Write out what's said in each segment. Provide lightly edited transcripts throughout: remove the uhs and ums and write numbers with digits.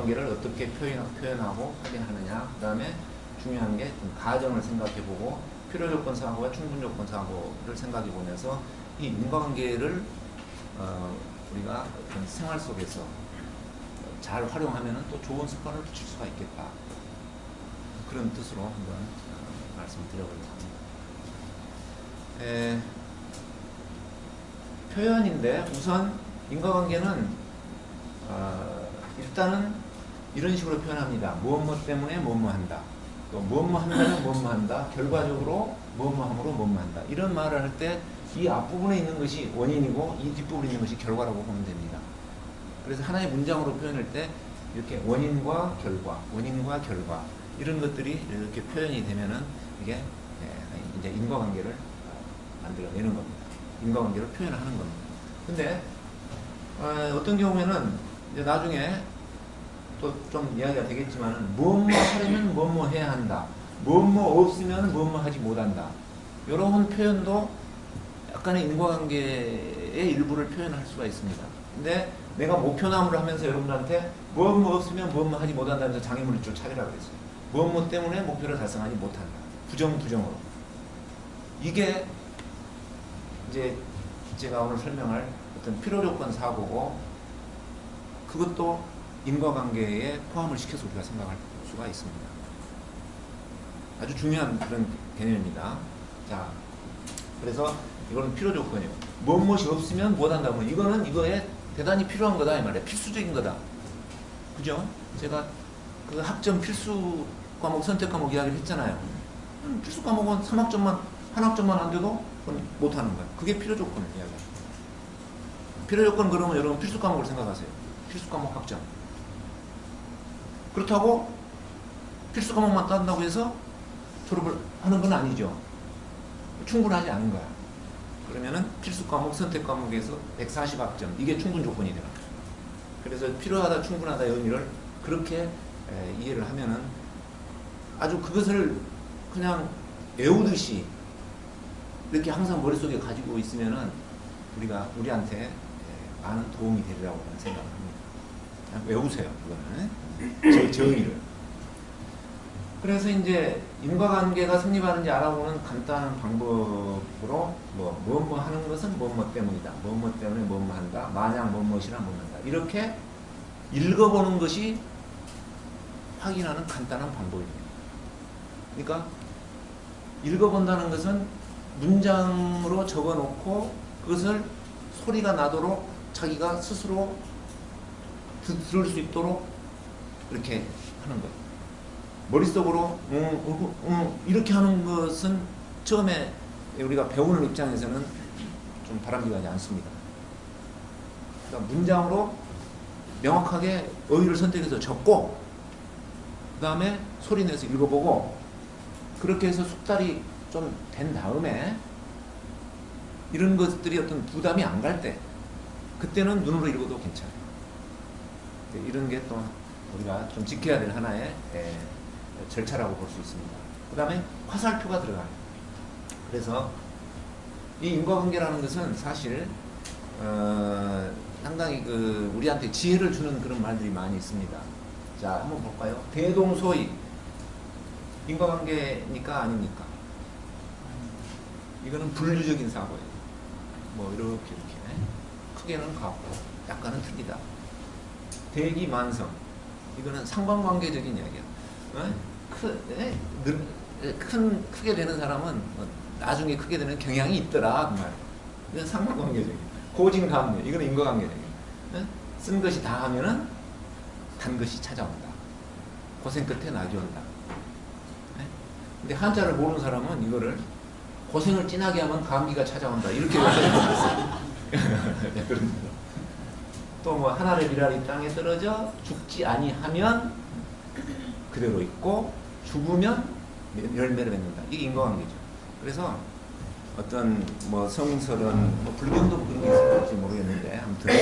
인과관계를 어떻게 표현하고 확인하느냐. 그 다음에 중요한 게 가정을 생각해보고 필요조건 사고와 충분조건 사고를 생각해보면서 이 인과관계를 우리가 어떤 생활 속에서 잘 활용하면 또 좋은 습관을 붙일 수가 있겠다. 그런 뜻으로 한번 말씀드려보려고 합니다. 표현인데 우선 인과관계는 일단은 이런 식으로 표현합니다. 무엇 때문에 무엇 한다. 또 무엇 한다면 무엇 한다. 결과적으로 무엇함으로 무엇 한다. 이런 말을 할 때 이 앞부분에 있는 것이 원인이고 이 뒷부분에 있는 것이 결과라고 보면 됩니다. 그래서 하나의 문장으로 표현할 때 이렇게 원인과 결과, 원인과 결과 이런 것들이 이렇게 표현이 되면은 이게 이제 인과관계를 만들어내는 겁니다. 인과관계를 표현하는 겁니다. 근데 어떤 경우에는 이제 나중에 또 좀 이야기가 되겠지만은 무엇 하려면 무엇 해야 한다. 무엇 없으면 무엇 하지 못한다. 이런 표현도 약간의 인과관계의 일부를 표현할 수가 있습니다. 근데 내가 목표나무를 하면서 여러분들한테 무엇 없으면 무엇 하지 못한다면서 장애물을 찾으라고 그랬어요. 무엇 때문에 목표를 달성하지 못한다. 부정으로. 이게 이제 제가 오늘 설명할 어떤 필요조건 사고고 그것도 인과관계에 포함을 시켜서 우리가 생각할 수가 있습니다. 아주 중요한 그런 개념입니다. 자, 그래서 이거는 필요조건이에요. 무엇이 없으면 못한다고. 이거는 이거에 대단히 필요한 거다 이 말이에요. 필수적인 거다. 그죠? 제가 그 학점 필수 과목 선택 과목 이야기를 했잖아요. 필수 과목은 3학점만 한 학점만 안 돼도 못하는 거예요. 그게 필요조건을 이야기해요. 필요조건 그러면 여러분 필수 과목을 생각하세요. 필수 과목 학점. 그렇다고 필수 과목만 딴다고 해서 졸업을 하는 건 아니죠. 충분하지 않은 거야. 그러면은 필수 과목 선택 과목에서 140학점 이게 충분 조건이 되는 거예요. 그래서 필요하다 충분하다 의미를 그렇게 이해를 하면은 아주 그것을 그냥 외우듯이 이렇게 항상 머릿속에 가지고 있으면은 우리한테 많은 도움이 되리라고 저는 생각을 합니다. 그냥 외우세요. 그거는 정의를. 그래서 이제 인과관계가 성립하는지 알아보는 간단한 방법으로 무엇 하는 것은 무엇 때문이다. 무엇 때문에 무엇 한다. 만약 무엇이나 무엇 한다. 이렇게 읽어보는 것이 확인하는 간단한 방법입니다. 그러니까 읽어본다는 것은 문장으로 적어놓고 그것을 소리가 나도록 자기가 스스로 들을 수 있도록 이렇게 하는 거예요. 머릿속으로 이렇게 하는 것은 처음에 우리가 배우는 입장에서는 좀 바람직하지 않습니다. 그러니까 문장으로 명확하게 어휘를 선택해서 적고 그 다음에 소리 내서 읽어보고 그렇게 해서 숙달이 좀 된 다음에 이런 것들이 어떤 부담이 안 갈 때 그때는 눈으로 읽어도 괜찮아요. 이런 게 또 우리가 좀 지켜야 될 하나의 절차라고 볼 수 있습니다. 그 다음에 화살표가 들어가요. 그래서 이 인과관계라는 것은 사실 상당히 우리한테 지혜를 주는 그런 말들이 많이 있습니다. 자, 한번 볼까요? 대동소이 인과관계니까 아닙니까? 이거는 분류적인 사고예요. 이렇게 크게는 같고 약간은 틀리다. 대기만성 이거는 상관관계적인 이야기야. 크게 되는 사람은 나중에 크게 되는 경향이 있더라 그 말. 이건 상관관계적인. 고진감래 이거는 인과관계적인. 쓴 것이 다 하면은 단 것이 찾아온다. 고생 끝에 낙이 온다. 근데 한자를 모르는 사람은 이거를 고생을 진하게 하면 감기가 찾아온다 이렇게 해석했어요. 또 하나를 미라리 땅에 떨어져 죽지 아니하면 그대로 있고 죽으면 열매를 맺는다. 이게 인과관계죠. 그래서 어떤 성설은 불경도 그런 게 있을지 모르겠는데 아무튼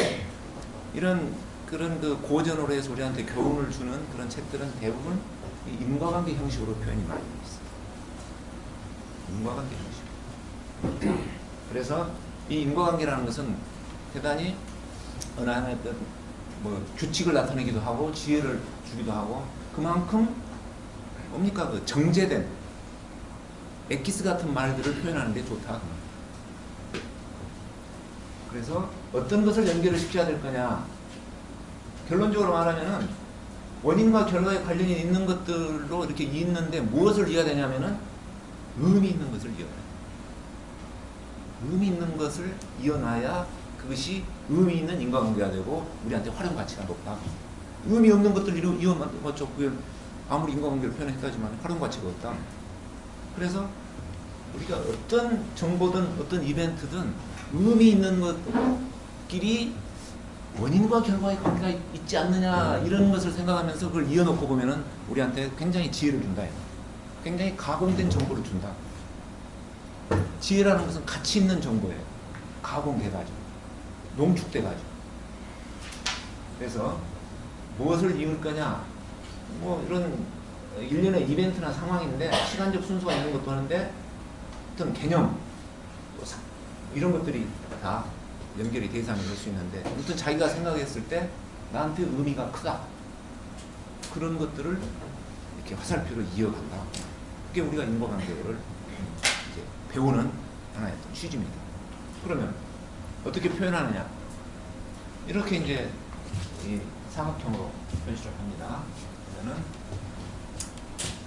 그런 고전으로 해서 우리한테 교훈을 주는 그런 책들은 대부분 이 인과관계 형식으로 표현이 많이 되어 있어요. 인과관계 형식. 그래서 이 인과관계라는 것은 대단히 어느 하나의 뭐 규칙을 나타내기도 하고 지혜를 주기도 하고 그만큼 뭡니까 그 정제된 엑기스 같은 말들을 표현하는 데 좋다. 그래서 어떤 것을 연결을 시켜야 될 거냐. 결론적으로 말하면은 원인과 결과에 관련이 있는 것들로 이렇게 있는데 무엇을 이어야 되냐면은 의미 있는 것을 이어야 돼. 의미 있는 것을 이어놔야 그것이 의미 있는 인과관계가 되고 우리한테 활용 가치가 높다. 의미 없는 것들 이어맞죠. 그게 아무리 인과관계를 표현했다지만 활용 가치가 없다. 그래서 우리가 어떤 정보든 어떤 이벤트든 의미 있는 것끼리 원인과 결과의 관계가 있지 않느냐 이런 것을 생각하면서 그걸 이어놓고 보면은 우리한테 굉장히 지혜를 준다. 굉장히 가공된 정보를 준다. 지혜라는 것은 가치 있는 정보예요. 가공돼가지고 농축돼가지고. 그래서 무엇을 이을 거냐 뭐 이런 일련의 이벤트나 상황인데 시간적 순서가 있는 것도 하는데 어떤 개념 이런 것들이 다 연결이 대상이 될 수 있는데 아무튼 자기가 생각했을 때 나한테 의미가 크다. 그런 것들을 이렇게 화살표로 이어간다. 그게 우리가 인과관계를 이제 배우는 하나의 취지입니다. 그러면 어떻게 표현하느냐? 이렇게 이제 이 사각형으로 표시를 합니다. 그러면은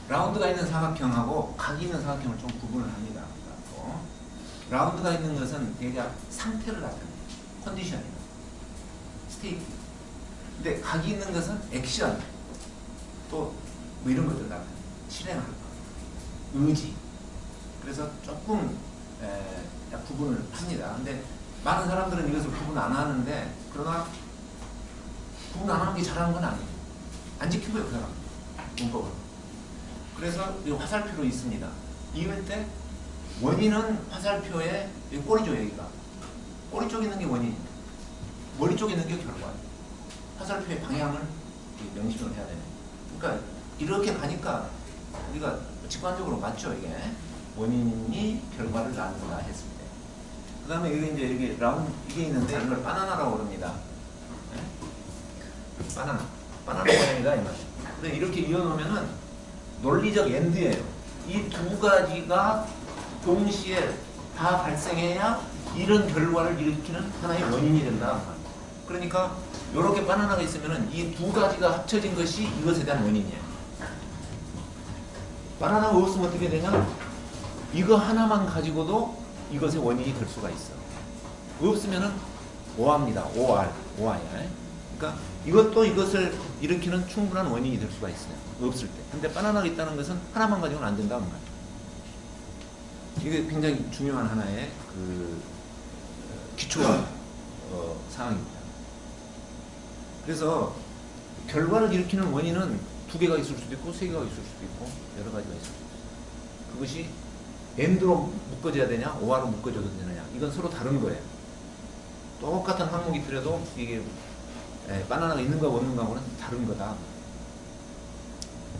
라운드가 있는 사각형하고 각이 있는 사각형을 좀 구분을 합니다. 라운드가 있는 것은 대략 상태를 나타냅니다. 컨디션이다. 스테이트. 근데 각이 있는 것은 액션. 또 뭐 이런 것들 나타냅니다. 실행할 것. 의지. 그래서 조금 구분을 합니다. 근데 많은 사람들은 이것을 구분 안 하는데 그러나 구분 안 하는 게 잘하는 건 아니에요. 안 지킨 거예요, 그 사람. 문법을. 그래서 이 화살표로 있습니다. 이럴 때 원인은 화살표의 꼬리죠, 여기가. 꼬리 쪽에 있는 게 원인이에요. 머리 쪽에 있는 게 결과예요. 화살표의 방향을 명심을 해야 되네. 그러니까 이렇게 가니까 우리가 직관적으로 맞죠, 이게. 원인이 결과를 낳는다 했을 때. 그 다음에 여기 이제 여기 라운드 이게 있는데 이걸 바나나라고 그럽니다. 네? 바나나 모양이다 이 말이에요. 근데 이렇게 이어놓으면은 논리적 엔드예요. 이 두 가지가 동시에 다 발생해야 이런 결과를 일으키는 하나의 원인이 된다. 그러니까 이렇게 바나나가 있으면은 이 두 가지가 합쳐진 것이 이것에 대한 원인이에요. 바나나가 없으면 어떻게 되냐? 이거 하나만 가지고도 이것의 원인이 될 수가 있어. 없으면은 오합니다. OR. 그러니까 이것도 이것을 일으키는 충분한 원인이 될 수가 있어요. 없을 때. 근데 바나나가 있다는 것은 하나만 가지고는 안 된다는 말이에요. 이게 굉장히 중요한 하나의 그 기초 상황입니다. 그래서 결과를 일으키는 원인은 두 개가 있을 수도 있고 세 개가 있을 수도 있고 여러 가지가 있을 수도 있어요. 그것이 AND로 묶어져야 되냐 OR로 묶어져도 되느냐 이건 서로 다른 거예요. 똑같은 항목이 들여도 이게 바나나가 있는가 없는가하고는 다른 거다.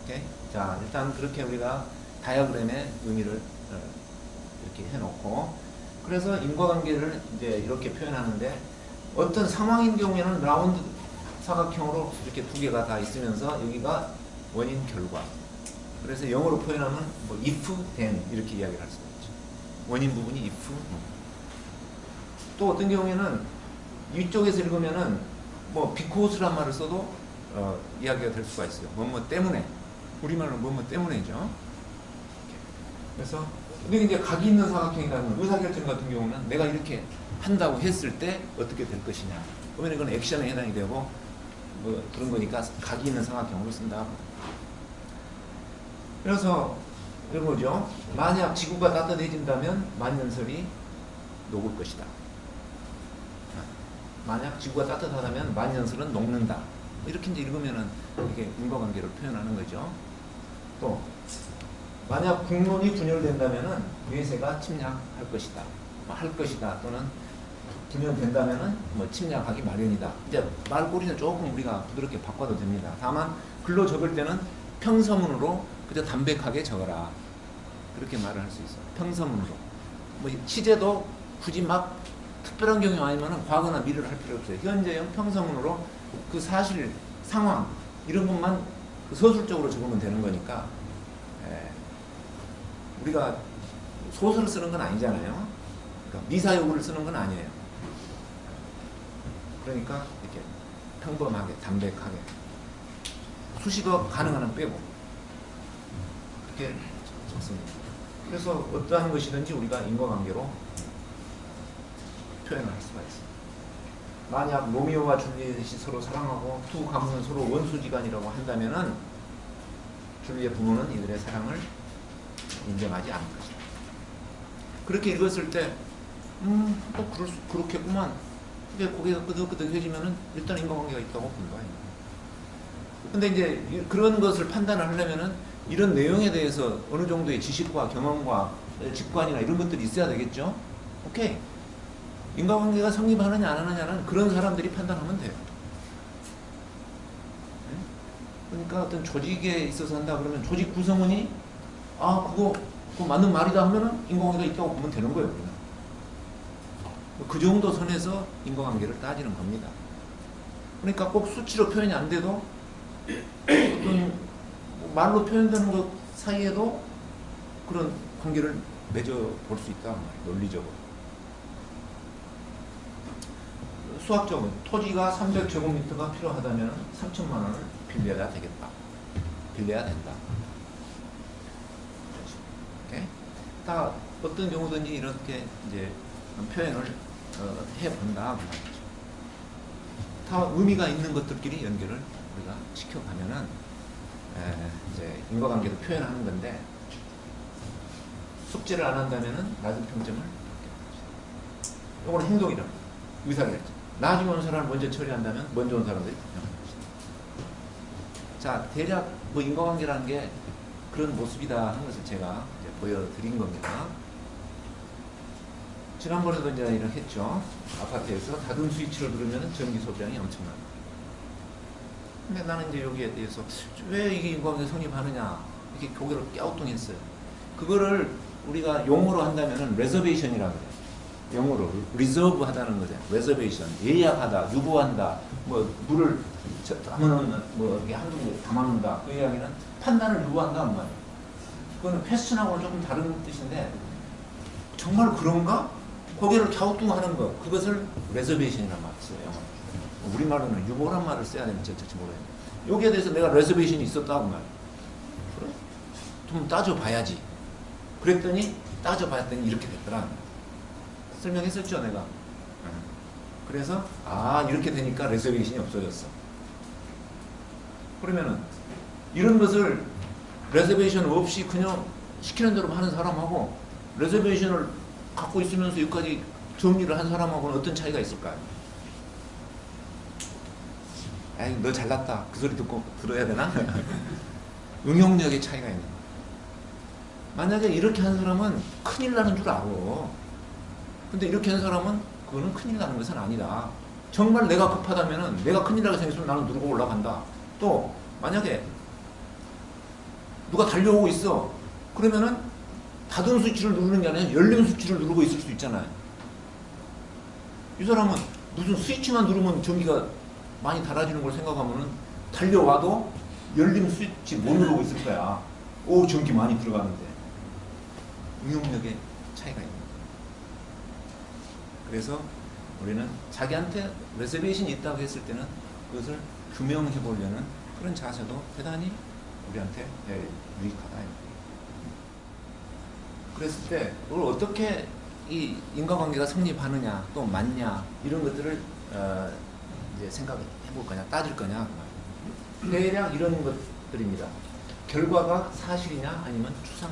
오케이? 자, 일단 그렇게 우리가 다이어그램의 의미를 이렇게 해놓고 그래서 인과관계를 이제 이렇게 표현하는데 어떤 상황인 경우에는 라운드 사각형으로 이렇게 두 개가 다 있으면서 여기가 원인 결과. 그래서 영어로 표현하면 뭐 if, then 이렇게 이야기를 할 수가 있죠. 원인 부분이 if. 또 어떤 경우에는 이쪽에서 읽으면은 뭐 because란 말을 써도 이야기가 될 수가 있어요. 뭐뭐 때문에. 우리말로 뭐뭐 때문에죠. 그래서 근데 이제 각이 있는 사각형이라는 의사결정 같은 경우는 내가 이렇게 한다고 했을 때 어떻게 될 것이냐. 그러면 이건 액션에 해당이 되고 뭐 그런 거니까 각이 있는 사각형으로 쓴다. 그래서 이런 거죠. 만약 지구가 따뜻해진다면 만년설이 녹을 것이다. 만약 지구가 따뜻하다면 만년설은 녹는다. 이렇게 이제 읽으면은 이게 인과관계를 표현하는 거죠. 또 만약 국론이 분열된다면은 외세가 침략할 것이다. 할 것이다 또는 분열된다면은 뭐 침략하기 마련이다. 이제 말꼬리는 조금 우리가 부드럽게 바꿔도 됩니다. 다만 글로 적을 때는 평서문으로 그저 담백하게 적어라. 그렇게 말을 할 수 있어. 평서문으로. 뭐 시제도 굳이 막 특별한 경우 아니면은 과거나 미래를 할 필요 없어요. 현재형 평서문으로 그 사실, 상황 이런 것만 그 서술적으로 적으면 되는 거니까 우리가 소설을 쓰는 건 아니잖아요. 그러니까 미사여구를 쓰는 건 아니에요. 그러니까 이렇게 평범하게 담백하게 수식어 가능한 한 빼고 그렇게 적습니다. 그래서 어떠한 것이든지 우리가 인과관계로 표현을 할 수가 있습니다. 만약 로미오와 줄리엣이 서로 사랑하고 두 가문은 서로 원수지간이라고 한다면은 줄리엣 부모는 이들의 사랑을 인정하지 않을 것이다. 그렇게 읽었을 때, 또 그렇겠구만. 근데 고개가 끄덕끄덕해지면은 일단 인과관계가 있다고 본 거예요. 근데 이제 그런 것을 판단을 하려면은 이런 내용에 대해서 어느 정도의 지식과 경험과 직관이나 이런 것들이 있어야 되겠죠? 오케이. 인과관계가 성립하느냐 안 하느냐는 그런 사람들이 판단하면 돼요. 그러니까 어떤 조직에 있어서 한다 그러면 조직 구성원이 그거 맞는 말이다 하면은 인과관계가 있다고 보면 되는 거예요. 우리는. 그 정도 선에서 인과관계를 따지는 겁니다. 그러니까 꼭 수치로 표현이 안 돼도 어떤 말로 표현되는 것 사이에도 그런 관계를 맺어 볼 수 있다 말이에요. 논리적으로. 수학적으로 토지가 300제곱미터가 필요하다면 3천만 원을 빌려야 되겠다. 빌려야 된다. 오케이? 다 어떤 경우든지 이렇게 이제 표현을 해본다. 다 의미가 있는 것들끼리 연결을 우리가 시켜가면은 이제 인과관계도 표현하는 건데 숙제를 안 한다면은 낮은 평점을 받게 되죠. 이거는 행동이랍니다. 의사결정. 나중에 온 사람을 먼저 처리한다면 먼저 온 사람들이 평정하는 것이다. 자, 대략 뭐 인과관계라는 게 그런 모습이다 하는 것을 제가 이제 보여드린 겁니다. 지난번에도 이제 이렇게 했죠. 아파트에서 닫은 스위치를 누르면 전기 소비량이 엄청납니다. 근데 나는 이제 여기에 대해서 왜 이게 인과관계 성립하느냐 이렇게 고개를 갸우뚱했어요. 그거를 우리가 용어로 한다면은 레저베이션이라고 그래요. 영어로 리저브 하다는 거죠. 레저베이션, 예약하다, 유보한다, 뭐 물을 담아놓는 뭐 이렇게 한 군데 담아놓는다. 그 이야기는 판단을 유보한다 는 말이에요. 그거는 패션하고는 조금 다른 뜻인데 정말 그런가? 고개를 갸우뚱하는 것, 그것을 레저베이션이라는 말을 써요. 우리말로는 유보란 말을 써야 되는지 어쩔지 모르겠는데 여기에 대해서 내가 레저베이션이 있었다고 말이에요. 그래? 좀 따져봐야지. 그랬더니 따져봤더니 이렇게 됐더라. 설명했었죠, 내가. 그래서 이렇게 되니까 레저베이션이 없어졌어. 그러면은 이런 것을 레저베이션 없이 그냥 시키는 대로 하는 사람하고 레저베이션을 갖고 있으면서 여기까지 정리를 한 사람하고는 어떤 차이가 있을까요? 에이, 너 잘났다. 그 소리 듣고 들어야 되나? 응용력의 차이가 있는 거야. 만약에 이렇게 한 사람은 큰일 나는 줄 알아. 근데 이렇게 한 사람은 그거는 큰일 나는 것은 아니다. 정말 내가 급하다면은 내가 큰일 나게 생겼으면 나는 누르고 올라간다. 또 만약에 누가 달려오고 있어. 그러면은 닫은 스위치를 누르는 게 아니라 열린 스위치를 누르고 있을 수 있잖아요. 이 사람은 무슨 스위치만 누르면 전기가 많이 달아지는 걸 생각하면은 달려와도 열린 스위치 못 누르고 있을 거야. 오, 전기 많이 들어가는데. 응용력의 차이가 있는 거예요. 그래서 우리는 자기한테 레저베이션이 있다고 했을 때는 그것을 규명해 보려는 그런 자세도 대단히 우리한테 유익하다. 그랬을 때 그걸 어떻게 이 인과관계가 성립하느냐 또 맞냐 이런 것들을 이제 생각해 볼 거냐 따질 거냐 대략 이런 것들입니다. 결과가 사실이냐 아니면 추상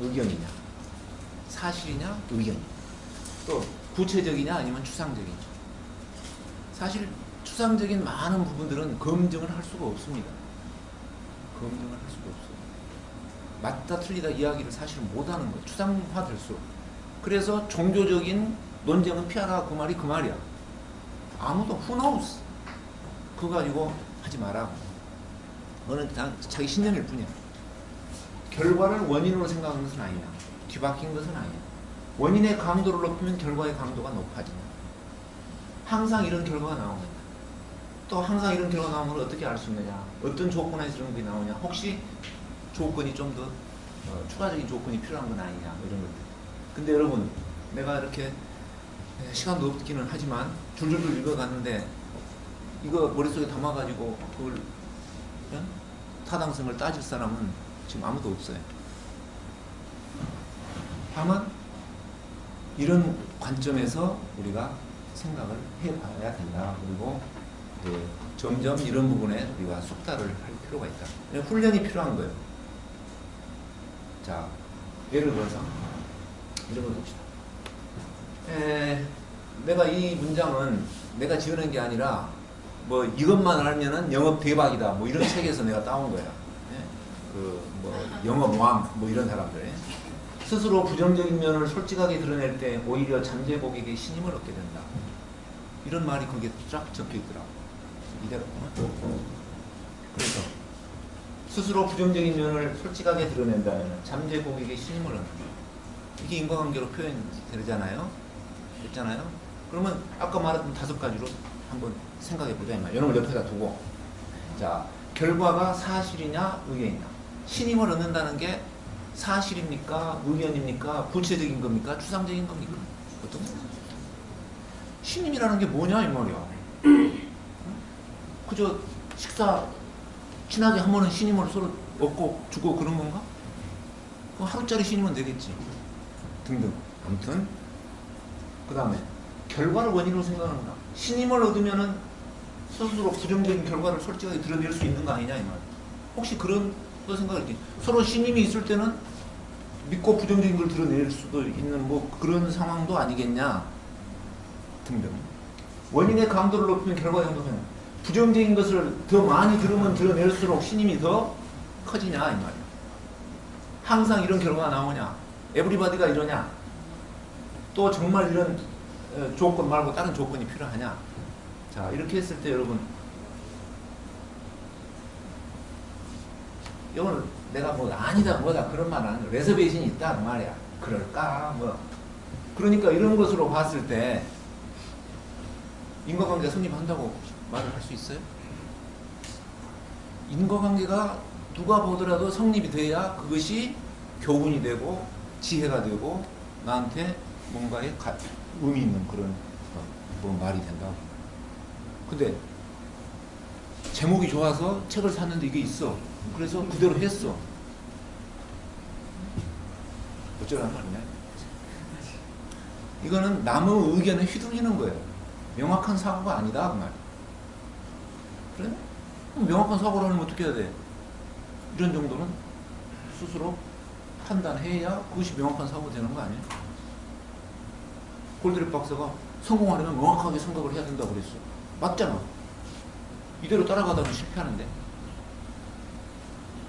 의견이냐 사실이냐 의견이냐 또 구체적이냐 아니면 추상적이냐. 사실 추상적인 많은 부분들은 검증을 할 수가 없습니다. 검증을 할 수가 없어요. 맞다 틀리다 이야기를 사실은 못하는 거예요. 추상화될수록. 그래서 종교적인 논쟁은 피하라 그 말이 그 말이야. 아무도 who knows 그거 가지고 하지 마라. 너는 그냥 자기 신념일 뿐이야. 결과를 원인으로 생각하는 것은 아니야. 뒤바뀐 것은 아니야. 원인의 강도를 높이면 결과의 강도가 높아지냐. 항상 이런 결과가 나옵니다. 또 항상 이런 결과 나오는 걸 어떻게 알 수 있느냐? 어떤 조건에서 이런 게 나오냐? 혹시 조건이 좀 더 추가적인 조건이 필요한 건 아니냐? 뭐 이런 것들. 근데 여러분, 내가 이렇게 시간도 없기는 하지만 줄줄줄 읽어갔는데 이거 머릿속에 담아가지고 그걸 타당성을 따질 사람은 지금 아무도 없어요. 다만 이런 관점에서 우리가 생각을 해봐야 된다. 그리고 점점 이런 부분에 우리가 숙달을 할 필요가 있다. 훈련이 필요한 거예요. 자, 예를 들어서 이런 걸 봅시다. 내가 이 문장은 내가 지어낸 게 아니라 뭐 이것만 알면은 영업 대박이다. 뭐 이런 책에서 내가 따온 거야. 영업 왕 뭐 이런 사람들. 스스로 부정적인 면을 솔직하게 드러낼 때 오히려 잠재 고객의 신임을 얻게 된다. 이런 말이 거기에 쫙 적혀 있더라고. 이대로. 그래서 스스로 부정적인 면을 솔직하게 드러낸다면 잠재 고객의 신임을 얻는다. 이게 인과관계로 표현되잖아요. 됐잖아요. 그러면 아까 말했던 5가지로 한번 생각해 보자. 이놈을 옆에다 두고, 자, 결과가 사실이냐 의견이냐. 신임을 얻는다는 게 사실입니까? 의견입니까? 구체적인 겁니까? 추상적인 겁니까? 어떤 거죠? 신임이라는 게 뭐냐 이 말이야. 그저 식사 친하게 한 번은 신임을 서로 얻고 주고 그런 건가? 하루짜리 신임은 되겠지. 등등. 아무튼 그 다음에 결과를 원인으로 생각하는구나. 신임을 얻으면은 스스로 부정적인 결과를 솔직하게 드러낼 수 있는 거 아니냐 이 말. 혹시 그런 거 생각할지. 서로 신임이 있을 때는 믿고 부정적인 걸 드러낼 수도 있는 뭐 그런 상황도 아니겠냐 등등. 원인의 강도를 높이면 결과의 강도는 부정적인 것을 더 많이 들으면 드러낼수록 신임이 더 커지냐 이 말이야. 항상 이런 결과가 나오냐? 에브리바디가 이러냐? 또 정말 이런 조건 말고 다른 조건이 필요하냐? 자, 이렇게 했을 때 여러분, 이거는 내가 뭐 아니다 뭐다 그런 말은 레서베이션이 있다 그 말이야. 그럴까 뭐. 그러니까 이런 것으로 봤을 때 인과관계가 성립한다고 말을 할 수 있어요? 인과관계가 누가 보더라도 성립이 돼야 그것이 교훈이 되고 지혜가 되고 나한테 뭔가의 의미 있는 그런 뭐 말이 된다고. 근데 제목이 좋아서 책을 샀는데 이게 있어. 그래서 그대로 했어. 어쩌라는 말이냐? 이거는 남의 의견에 휘둘리는 거예요. 명확한 사고가 아니다 그 말. 그래? 그럼 명확한 사고를 하면 어떻게 해야 돼? 이런 정도는 스스로 판단해야 그것이 명확한 사고가 되는 거 아니에요? 골드랩 박사가 성공하려면 명확하게 생각을 해야 된다고 그랬어. 맞잖아. 이대로 따라가다가 실패하는데.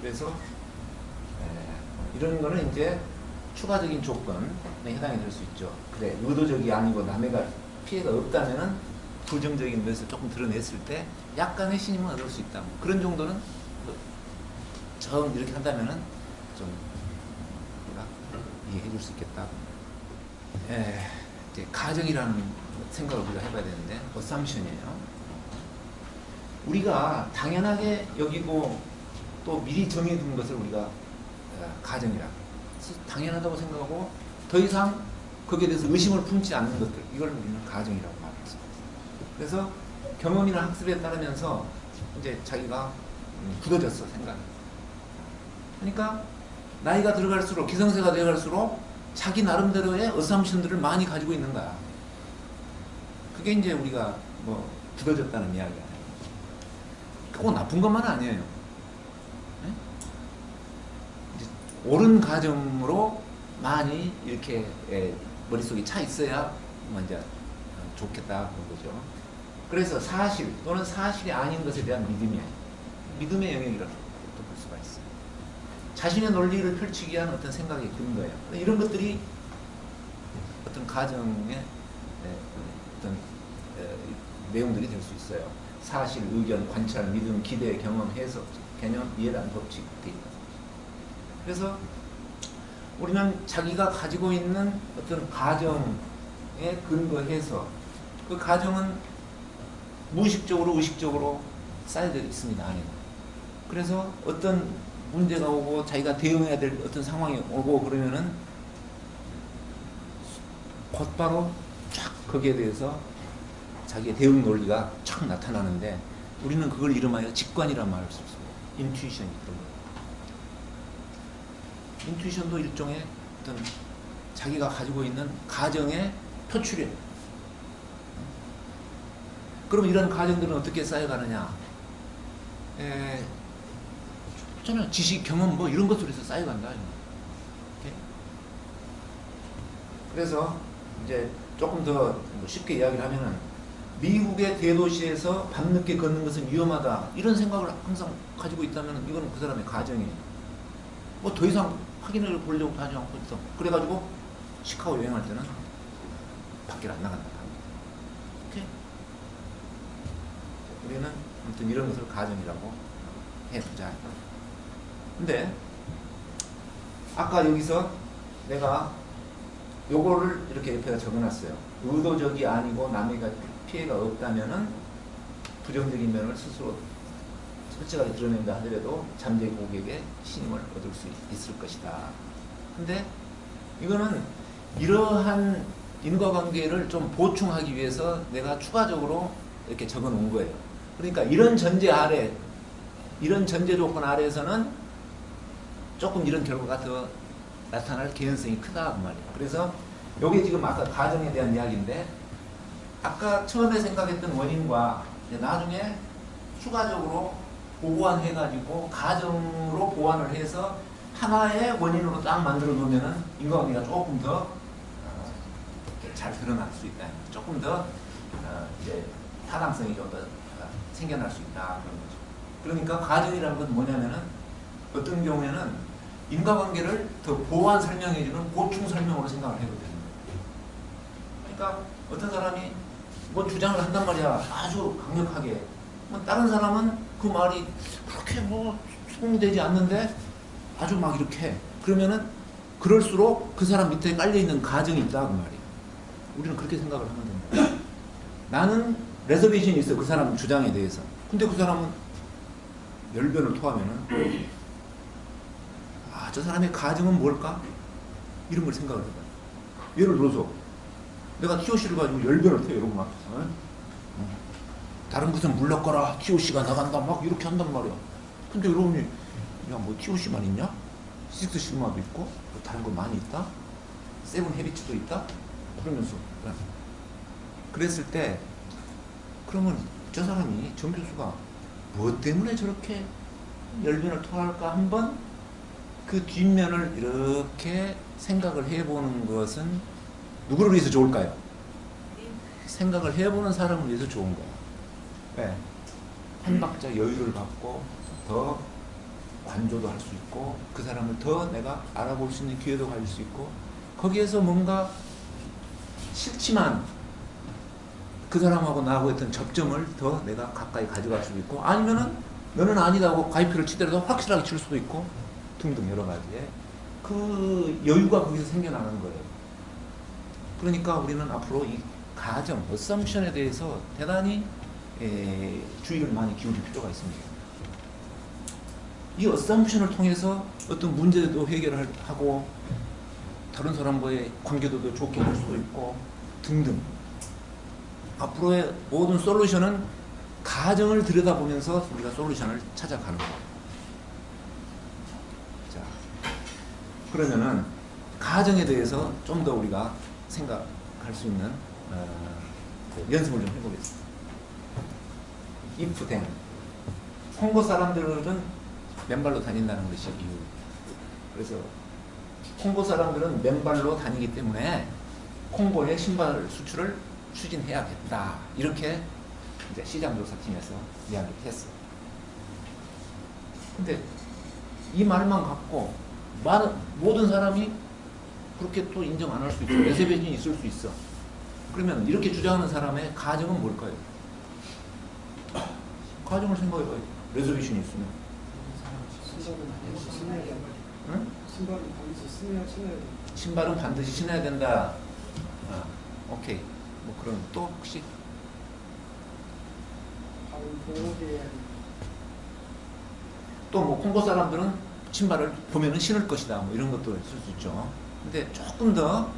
그래서 이런 거는 이제 추가적인 조건에 해당이 될 수 있죠. 그래, 의도적이 아니고 남에가 피해가 없다면은 부정적인 면에서 조금 드러냈을 때 약간의 신임은 얻을 수 있다. 그런 정도는 정 이렇게 한다면은 좀 우리가 이해해 줄 수 있겠다. 이제 가정이라는 생각을 우리가 해봐야 되는데, 어삼션이에요. 우리가 당연하게 여기고 또 미리 정해둔 것을 우리가 가정이라 당연하다고 생각하고 더 이상 거기에 대해서 의심을 품지 않는 것들, 이걸 우리는 가정이라고 말합니다. 그래서 경험이나 학습에 따르면서 이제 자기가 굳어졌어 생각이. 그러니까 나이가 들어갈수록 기성세가 되어갈수록 자기 나름대로의 어삼션들을 많이 가지고 있는 거야. 그게 이제 우리가 뭐 굳어졌다는 이야기야. 꼭 나쁜 것만 아니에요. 네? 이제 옳은 가정으로 많이 이렇게 머릿속에 차 있어야 먼저 좋겠다 그런 거죠. 그래서 사실 또는 사실이 아닌 것에 대한 믿음이에요. 믿음의 영역이라고 볼 수가 있어요. 자신의 논리를 펼치기 위한 어떤 생각의 근거예요. 이런 것들이 어떤 가정의 어떤 내용들이 될 수 있어요. 사실, 의견, 관찰, 믿음, 기대, 경험, 해석, 개념, 이해란 법칙 돼 있다. 그래서 우리는 자기가 가지고 있는 어떤 가정에 근거해서 그 가정은 무의식적으로 의식적으로 쌓여져 있습니다. 안에. 그래서 어떤 문제가 오고 자기가 대응해야 될 어떤 상황이 오고 그러면은 곧바로 쫙 거기에 대해서 자기의 대응 논리가 쫙 나타나는데 우리는 그걸 이름하여 직관이란 말을 쓸 수 있어요. 인투이션이 있던 거예요. 인투이션도 일종의 어떤 자기가 가지고 있는 가정의 표출이에요. 그럼 이런 가정들은 어떻게 쌓여가느냐? 저는 지식, 경험 뭐 이런 것들에서 쌓여간다. 그래서 이제 조금 더 쉽게 이야기를 하면은 미국의 대도시에서 밤늦게 걷는 것은 위험하다 이런 생각을 항상 가지고 있다면 이건 그 사람의 가정이에요. 뭐 더 이상 확인을 보려고 하지 않고 있어. 그래가지고 시카고 여행할 때는 밖에 안 나간다. 오케이? 우리는 아무튼 이런 것을 가정이라고 해보자. 근데 아까 여기서 내가 요거를 이렇게 옆에다 적어놨어요. 의도적이 아니고 남에게 피해가 없다면은 부정적인 면을 스스로 솔직하게 드러낸다 하더라도 잠재 고객의 신임을 얻을 수 있을 것이다. 근데 이거는 이러한 인과관계를 좀 보충하기 위해서 내가 추가적으로 이렇게 적어 놓은 거예요. 그러니까 이런 전제 아래, 이런 전제 조건 아래에서는 조금 이런 결과가 더 나타날 개연성이 크다 그 말이에요. 그래서 이게 지금 아까 가정에 대한 이야기인데 아까 처음에 생각했던 원인과 나중에 추가적으로 보완해가지고 가정으로 보완을 해서 하나의 원인으로 딱 만들어 놓으면은 인과관계가 조금 더 잘 드러날 수 있다. 조금 더 이제 타당성이 좀 더 생겨날 수 있다 그런 거죠. 그러니까 가정이라는 건 뭐냐면은 어떤 경우에는 인과관계를 더 보완 설명해주는 보충 설명으로 생각을 해도 되는 거예요. 그러니까 어떤 사람이 뭐 주장을 한단 말이야. 아주 강력하게. 뭐 다른 사람은 그 말이 그렇게 뭐 소통되지 않는데 아주 막 이렇게. 그러면은 그럴수록 그 사람 밑에 깔려있는 가정이 있다 그 말이에요. 우리는 그렇게 생각을 하면 됩니다. 나는 레저베이션이 있어. 그 사람 주장에 대해서. 근데 그 사람은 열변을 토하면은 저 사람의 가정은 뭘까? 이런 걸 생각을 해봐요. 예를 들어서 내가 TOC를 가지고 열변을 토해 여러분 앞에서. 다른 곳은 물러가라. TOC가 나간다. 막 이렇게 한단 말이야. 근데 여러분이 야 뭐 TOC만 있냐? 식스 시그마도 있고 뭐 다른 거 많이 있다? 세븐 헤비츠도 있다? 그러면서 그랬을 때 그러면 저 사람이 정 교수가 무엇 때문에 저렇게 열변을 토할까 한번 그 뒷면을 이렇게 생각을 해보는 것은 누구를 위해서 좋을까요? 생각을 해보는 사람을 위해서 좋은 거예요. 네. 한 박자 여유를 갖고 더 관조도 할 수 있고 그 사람을 더 내가 알아볼 수 있는 기회도 가질 수 있고 거기에서 뭔가 싫지만 그 사람하고 나하고 했던 접점을 더 내가 가까이 가져갈 수도 있고 아니면은 너는 아니다고 가위표를 치더라도 확실하게 칠 수도 있고 등등 여러 가지에 그 여유가 거기서 생겨나는 거예요. 그러니까 우리는 앞으로 이 가정, 어썸션에 대해서 대단히 주의를 많이 기울일 필요가 있습니다. 이 어썸션을 통해서 어떤 문제도 해결하고 다른 사람과의 관계도 더 좋게 할 수도 있고 등등 앞으로의 모든 솔루션은 가정을 들여다보면서 우리가 솔루션을 찾아가는 거예요. 자, 그러면은 가정에 대해서 좀 더 우리가 생각할 수 있는 연습을 좀 해보겠습니다. if then 콩고 사람들은 맨발로 다닌다는 것이 이유. 그래서 콩고 사람들은 맨발로 다니기 때문에 콩고의 신발 수출을 추진해야겠다. 이렇게 이제 시장조사팀에서 이야기를 했어요. 근데 이 말만 갖고 모든 사람이 그렇게 또 인정 안 할 수 있고 레세베이션이 있을 수 있어. 그러면 이렇게 주장하는 사람의 가정은 뭘까요? 가정을 생각해봐요. 레저베이션이 있으면. 응? 신발은 반드시 신어야 된다. 오케이. 뭐 그럼 또 혹시 또 뭐 콩고 사람들은 신발을 보면은 신을 것이다. 뭐 이런 것도 있을 수 있죠. 근데 조금 더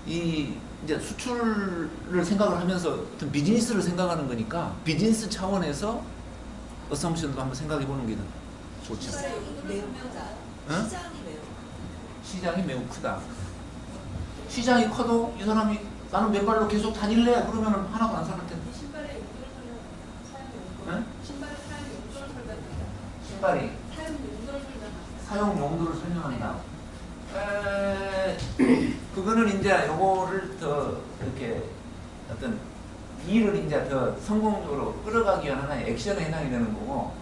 이 이제 수출을 생각을 하면서 어떤 비즈니스를 생각하는 거니까 비즈니스 차원에서 어썸션도 한번 생각해 보는 게 좋죠. 응? 시장이 매우 크다. 시장이 커도 이 사람이 나는 맨발로 계속 다닐래? 그러면 하나도 안 사는 텐데. 신발의 용도를 설명해. 응? 신발의 사용 용도를 설명한다. 신발이 사용 용도를 설명한다. 사용 용도를 설명한다. 그거는 이제 요거를 더 이렇게 어떤 일을 이제 더 성공적으로 끌어가기 위한 하나의 액션에 해당이 되는 거고,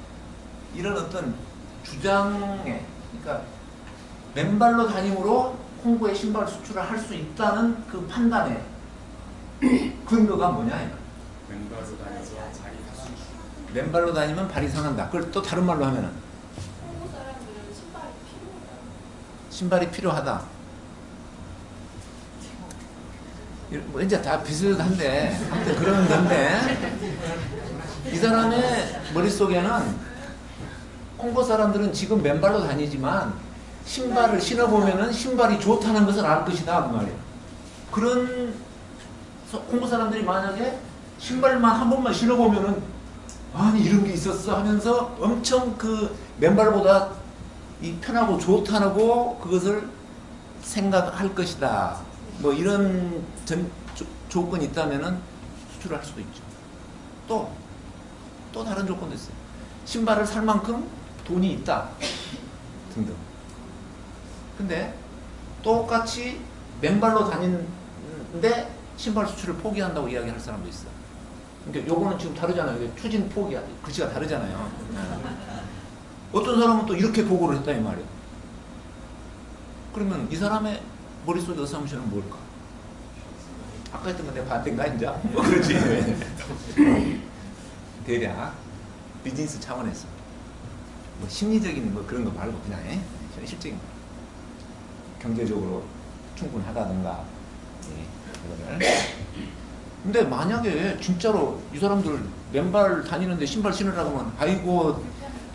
이런 어떤 주장에, 그러니까 맨발로 다짐으로 홍보의 신발 수출을 할 수 있다는 그 판단의 근거가 뭐냐? 맨발로 다녀서 발이 상한. 맨발로 다니면 발이 상한다. 그걸 또 다른 말로 하면은 한국 사람들은 신발이 필요하다. 신발이 필요하다. 뭐 이제 다 비슷한데 아무튼 그런 건데, 이 사람의 머릿속에는 홍보 사람들은 지금 맨발로 다니지만 신발을 신어보면은 신발이 좋다는 것을 알 것이다 그 말이에요. 그런 홍보 사람들이 만약에 신발만 한 번만 신어보면은 아니 이런 게 있었어 하면서 엄청 그 맨발보다 이 편하고 좋다고 그것을 생각할 것이다. 뭐 이런 조건이 있다면은 수출을 할 수도 있죠. 또 다른 조건도 있어요. 신발을 살 만큼 돈이 있다 등등. 근데 똑같이 맨발로 다니는데 신발 수출을 포기한다고 이야기할 사람도 있어. 그러니까 요거는 지금 다르잖아요. 이게 추진 포기 글씨가 다르잖아요. 어떤 사람은 또 이렇게 보고를 했다 이 말이에요. 그러면 이 사람의 머릿속의 어썸션은 뭘까? 아까 했던 건 내가 반대인가 이제? 뭐 그렇지. 대략 비즈니스 차원에서 뭐 심리적인 뭐 그런 거 말고 그냥 현실적인 거. 경제적으로 충분하다든가 이거를. 근데 만약에 진짜로 이 사람들 맨발 다니는데 신발 신으라고 하면 아이고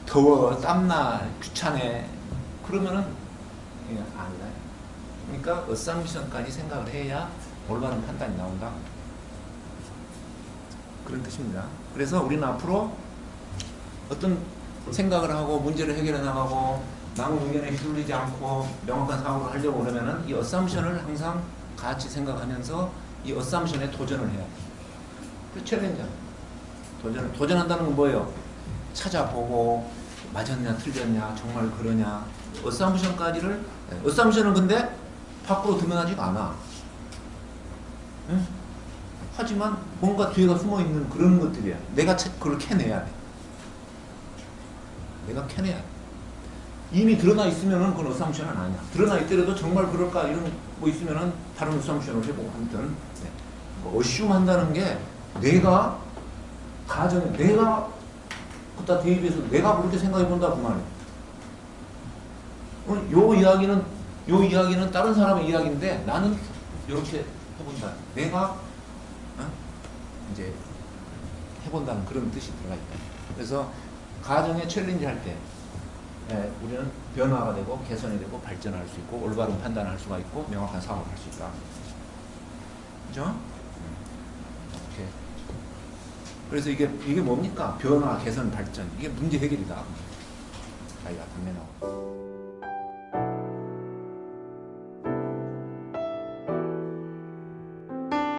더워 땀나 귀찮네 그러면은 아니다. 그러니까 어썸션까지 생각을 해야 올바른 판단이 나온다. 그런 뜻입니다. 그래서 우리는 앞으로 어떤 생각을 하고 문제를 해결해 나가고 남의 의견에 휘둘리지 않고 명확한 사고를 하려고 그러면은 이 어썸션을 항상 같이 생각하면서 이 어썸션에 도전을 해야 돼. 그 챌린저. 도전한다는 건 뭐예요? 찾아보고 맞았냐 틀렸냐 정말 그러냐. 어썸션은 근데 밖으로 드러나지가 않아. 응? 하지만 뭔가 뒤에가 숨어있는 그런 것들이야. 내가 그걸 캐내야 돼. 내가 캐내야 돼. 이미 드러나 있으면은 그건 어썸션은 아니야. 드러나 있더라도 정말 그럴까 이런 뭐 있으면은 다른 어썸션을 해보고 아무튼 어쉬움 한다는 게 내가 가정에 내가 그따 대입해서 내가 그렇게 생각해 본다 그 말이야. 요 이야기는 다른 사람의 이야기인데 나는 이렇게 해본다. 내가 이제 해본다는 그런 뜻이 들어가 있다. 그래서 가정에 챌린지 할 때 우리는 변화가 되고 개선이 되고 발전할 수 있고 올바른 판단을 할 수가 있고 명확한 사고를 할 수 있다. 그죠? 이렇게. 그래서 이게 뭡니까? 변화, 개선, 발전. 이게 문제 해결이다. 자기가 답내 나오고.